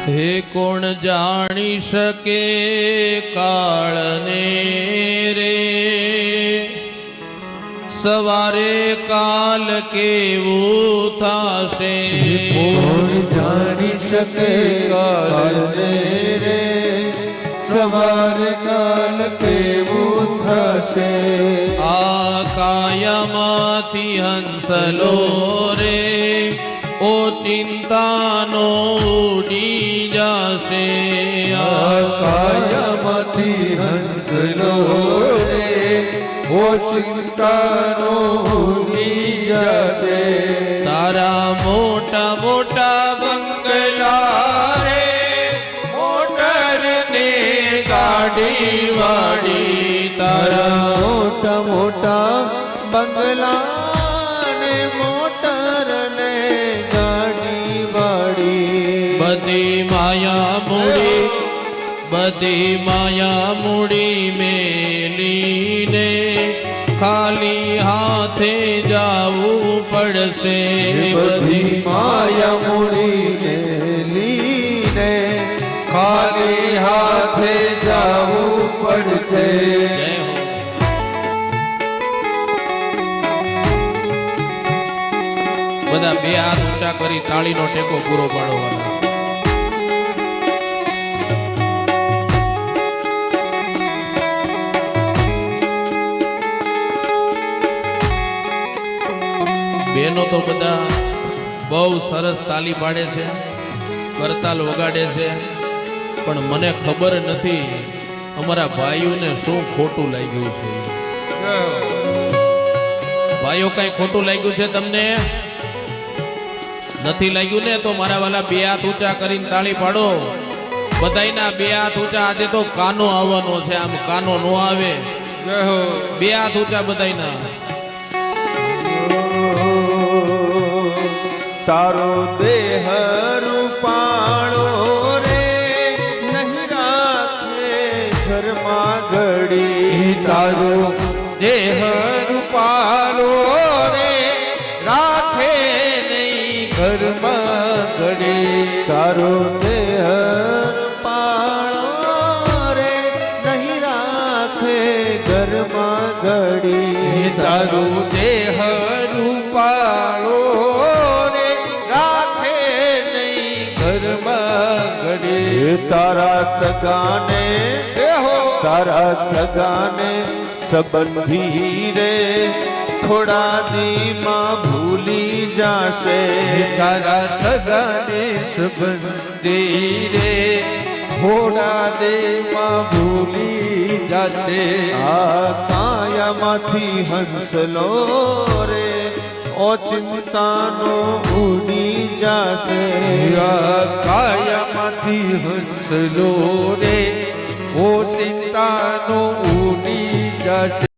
હે કોણ જાણી શકે કાળને રે, સવારે કાલ કેવું થાશે. કોણ જાણી શકે કાળને રે, સવારે કાલ કેવું થશે. આ કાયામાંથી હંસલો રે, ઓ ચિંતાનો ઉડી જશે. આ કાયામાંથી હંસલો રે, ઓ ચિંતાનો ઉડી જશે. તારા મોટા મોટા બંગલા રે, મોટર ને ગાડી વાડી. તારા મોટા મોટા બંગલા ને મોટર ને ગાડી વાળી. બધી માયા મૂડી, બધી માયા મૂડી મેલીને ખાલી હાથે જાવું પડશે. બધી માયા મૂડીને લીને ખાલી હાથે જાવું પડશે. જય હો. બધા બે હાથ ઊંચા કરી તાળીનો ટેકો પૂરો પાડવાનો. બહેનો તો બધા બહુ સરસ તાલી પાડે છે, કરતાલ વગાડે છે, પણ મને ખબર નથી અમારા ભાઈઓને શું ખોટું લાગ્યું છે. ભાઈઓ કઈ ખોટું લાગ્યું છે તમને? નથી લાગ્યું ને? તો મારા વાલા બે હાથ ઊંચા કરીને તાળી પાડો. બધાયના બે હાથ ઊંચા. આજે તો કાનો આવવાનો છે, આમ કાનો નો આવે. બે હાથ ઊંચા બધાયના. તારો દેહ રૂપાળો રે, નહીં રાખે ઘરમાં ઘડી. તારો દેહ રૂપાળો રે, રાખે નહીં ઘરમાં ઘડી. તારો દેહ રૂપાળો રે, નહીં રાખે ઘરમાં ઘડી. તારો દેહ રૂપાળો તારા સગાને, તારા સગાને સંબંધી રે, થોડા દીમાં ભૂલી જાશે. તારા સગાને સંબંધી રે, થોડા દીમાં ભૂલી જાશે. આ કાયામાંથી હંસલો રે, ઓ ચિંતાનો ઉડી જાશે. કાયામાંથી હંસલો રે, ઓ ચિંતાનો ઉડી જાશે.